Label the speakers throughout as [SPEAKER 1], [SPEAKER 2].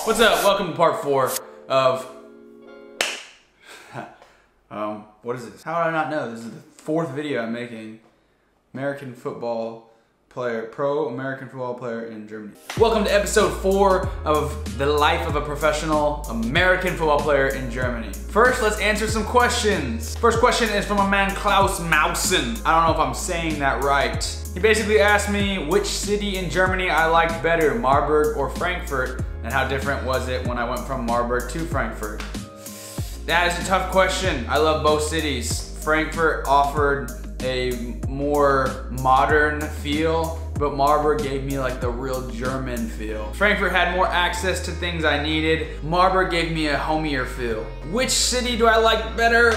[SPEAKER 1] What's up? Welcome to part 4 of what is this? How did I not know? This is the 4th video I'm making. American football player, pro American football player in Germany. Welcome to episode 4 of the life of a professional American football player in Germany. First, let's answer some questions. First question is from a man, Klaus Mausen. I don't know if I'm saying that right. He basically asked me which city in Germany I liked better, Marburg or Frankfurt, and how different was it when I went from Marburg to Frankfurt. That is a tough question. I love both cities. Frankfurt offered a more modern feel, but Marburg gave me like the real German feel. Frankfurt had more access to things I needed. Marburg gave me a homier feel. Which city do I like better?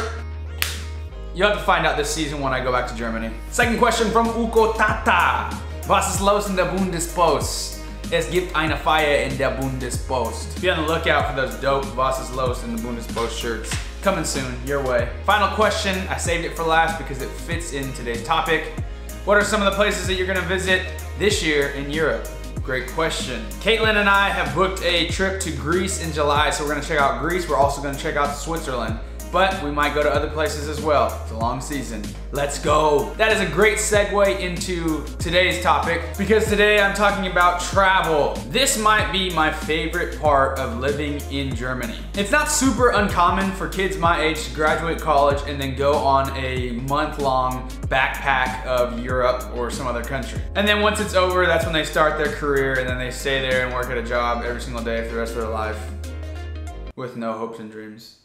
[SPEAKER 1] You'll have to find out this season when I go back to Germany. Second question from Uko Tata. Was ist los in der Bundespost? Es gibt eine Feier in der Bundespost. Be on the lookout for those dope Was ist los in the Bundespost shirts. Coming soon, your way. Final question, I saved it for last because it fits in today's topic. What are some of the places that you're gonna visit this year in Europe? Great question. Caitlin and I have booked a trip to Greece in July, so we're gonna check out Greece. We're also gonna check out Switzerland, but we might go to other places as well. It's a long season. Let's go. That is a great segue into today's topic because today I'm talking about travel. This might be my favorite part of living in Germany. It's not super uncommon for kids my age to graduate college and then go on a month-long backpack of Europe or some other country. And then once it's over, that's when they start their career and then they stay there and work at a job every single day for the rest of their life with no hopes and dreams.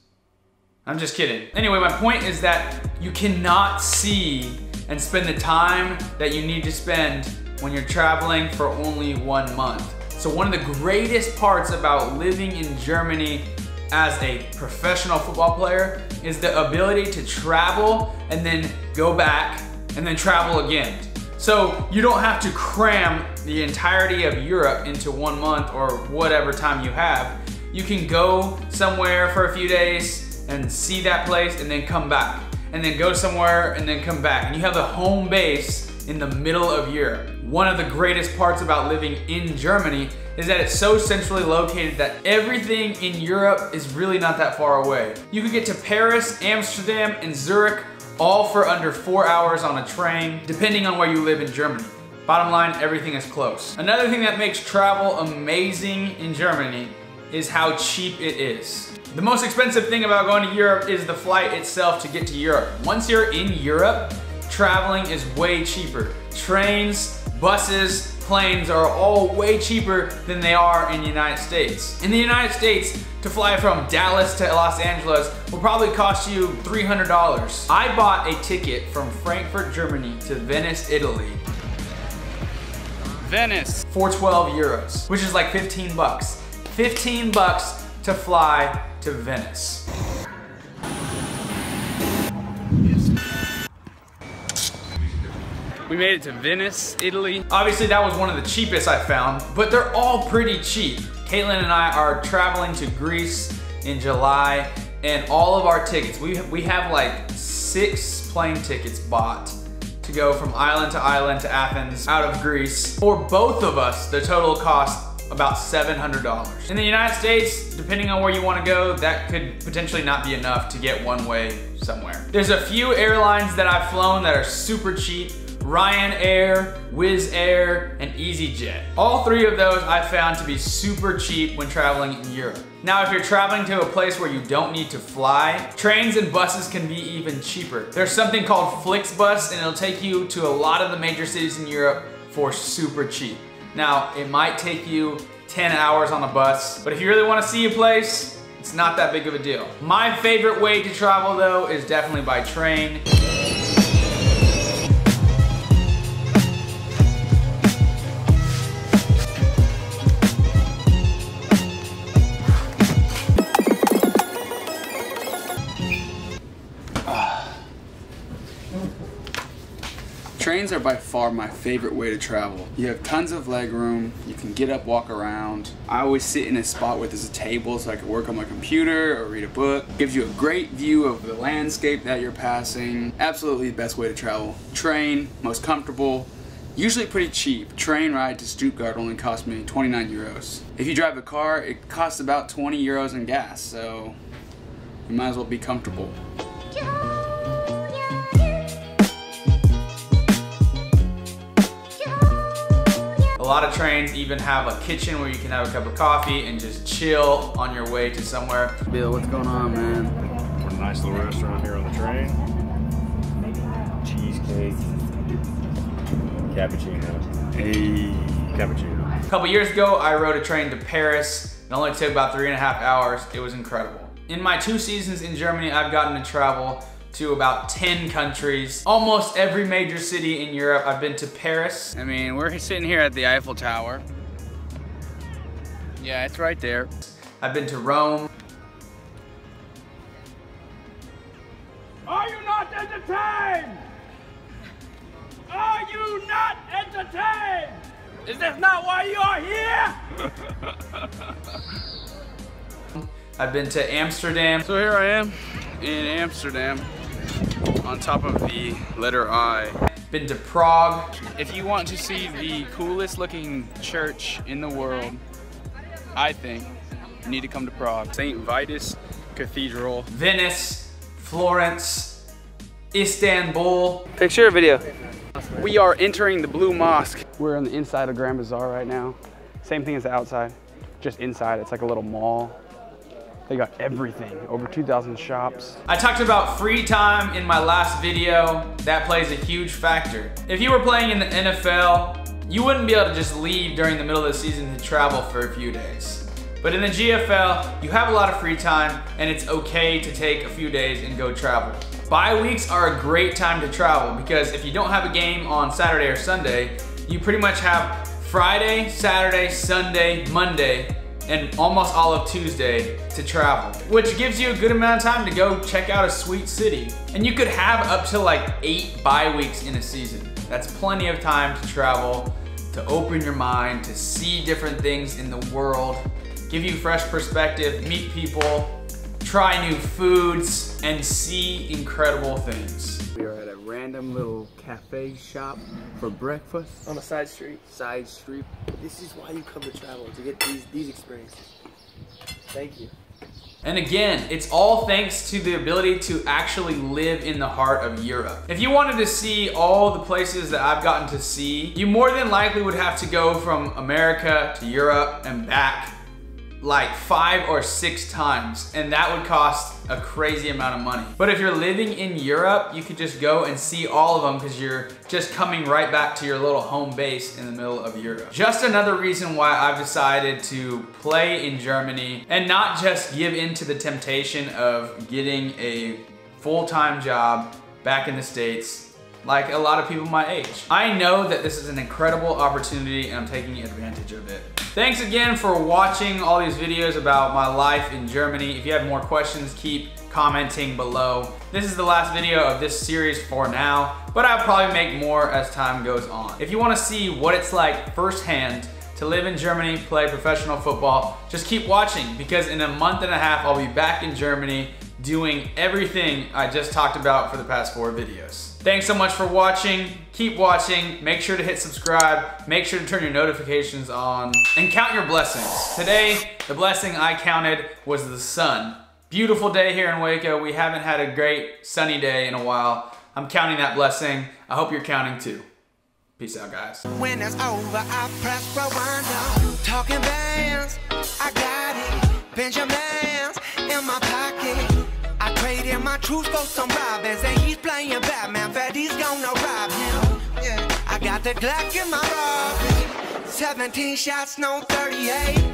[SPEAKER 1] I'm just kidding. Anyway, my point is that you cannot see and spend the time that you need to spend when you're traveling for only 1 month. So one of the greatest parts about living in Germany as a professional football player is the ability to travel and then go back and then travel again. So you don't have to cram the entirety of Europe into 1 month or whatever time you have. You can go somewhere for a few days and see that place and then come back, and then go somewhere and then come back. And you have the home base in the middle of Europe. One of the greatest parts about living in Germany is that it's so centrally located that everything in Europe is really not that far away. You could get to Paris, Amsterdam, and Zurich all for under 4 hours on a train, depending on where you live in Germany. Bottom line, everything is close. Another thing that makes travel amazing in Germany is how cheap it is. The most expensive thing about going to Europe is the flight itself to get to Europe. Once you're in Europe, traveling is way cheaper. Trains, buses, planes are all way cheaper than they are in the United States. In the United States, to fly from Dallas to Los Angeles will probably cost you $300. I bought a ticket from Frankfurt, Germany to Venice, Italy. Venice. For 12 euros, which is like 15 bucks. 15 bucks to fly to Venice. We made it to Venice, Italy. Obviously that was one of the cheapest I found, but they're all pretty cheap. Caitlin and I are traveling to Greece in July, and all of our tickets, we have like 6 plane tickets bought to go from island to Athens out of Greece. For both of us, the total cost about $700. In the United States, depending on where you want to go, that could potentially not be enough to get one way somewhere. There's a few airlines that I've flown that are super cheap: Ryanair, Wizz Air, and EasyJet. All 3 of those I found to be super cheap when traveling in Europe. Now, if you're traveling to a place where you don't need to fly, trains and buses can be even cheaper. There's something called Flixbus, and it'll take you to a lot of the major cities in Europe for super cheap. Now, it might take you 10 hours on a bus, but if you really want to see a place, it's not that big of a deal. My favorite way to travel though is definitely by train.
[SPEAKER 2] Trains
[SPEAKER 1] Trains are by far my favorite way to travel. You have tons of leg room, you can get up, walk around. I always sit in a spot where there's a table so I can work on my computer or read a book. Gives you a great view of the landscape that you're passing. Absolutely the best way to travel. Train, most comfortable, usually pretty cheap. Train ride to Stuttgart only cost me 29 euros. If you drive a car, it costs about 20 euros in gas, so you might as well be comfortable. A lot of trains even have a kitchen where you can have a cup of coffee and just chill on your way to somewhere. Bill, what's going on, man?
[SPEAKER 2] We're in a nice little restaurant here on the train. Cheesecake. Cappuccino.
[SPEAKER 1] Hey.
[SPEAKER 2] Cappuccino.
[SPEAKER 1] A couple years ago, I rode a train to Paris. It only took about 3.5 hours. It was incredible. In my 2 seasons in Germany, I've gotten to travel to about 10 countries. Almost every major city in Europe. I've been to Paris. I mean, we're sitting here at the Eiffel Tower. Yeah, it's right there. I've been to Rome.
[SPEAKER 3] Are you not entertained? Are you not entertained? Is this not why you are here?
[SPEAKER 1] I've been to Amsterdam. So here I am in Amsterdam on top of the letter I. Been to Prague. If you want to see the coolest looking church in the world, I think you need to come to Prague. St. Vitus Cathedral. Venice, Florence, Istanbul. Picture or video? We are entering the Blue Mosque. We're on the inside of Grand Bazaar right now. Same thing as the outside, just inside. It's like a little mall. They got everything, over 2,000 shops. I talked about free time in my last video. That plays a huge factor. If you were playing in the NFL, you wouldn't be able to just leave during the middle of the season to travel for a few days. But in the GFL, you have a lot of free time and it's okay to take a few days and go travel. Bye weeks are a great time to travel because if you don't have a game on Saturday or Sunday, you pretty much have Friday, Saturday, Sunday, Monday, and almost all of Tuesday to travel, which gives you a good amount of time to go check out a sweet city. And you could have up to like 8 bye weeks in a season. That's plenty of time to travel, to open your mind, to see different things in the world, give you fresh perspective, meet people, try new foods, and see incredible things. We are at a random little cafe shop for breakfast.
[SPEAKER 4] On a side street.
[SPEAKER 1] Side street.
[SPEAKER 4] This is why you come to travel, to get these experiences. Thank you.
[SPEAKER 1] And again, it's all thanks to the ability to actually live in the heart of Europe. If you wanted to see all the places that I've gotten to see, you more than likely would have to go from America to Europe and back like 5 or 6 times, and that would cost a crazy amount of money. But if you're living in Europe, you could just go and see all of them because you're just coming right back to your little home base in the middle of Europe. Just another reason why I've decided to play in Germany and not just give in to the temptation of getting a full-time job back in the States like a lot of people my age. I know that this is an incredible opportunity and I'm taking advantage of it. Thanks again for watching all these videos about my life in Germany. If you have more questions, keep commenting below. This is the last video of this series for now, but I'll probably make more as time goes on. If you want to see what it's like firsthand to live in Germany, play professional football, just keep watching because in a month and a half, I'll be back in Germany doing everything I just talked about for the past 4 videos. Thanks so much for watching. Keep watching. Make sure to hit subscribe. Make sure to turn your notifications on and count your blessings. Today, the blessing I counted was the sun. Beautiful day here in Waco. We haven't had a great sunny day in a while. I'm counting that blessing. I hope you're counting too. Peace out, guys.
[SPEAKER 5] When it's over, I press rewind. Talking bands, I got it. Benjamins in my pocket. I traded my truth for some robbers, and he's playing Batman. Freddy's gonna rob him. Yeah. I got the Glock in my robbery. 17 shots, no 38.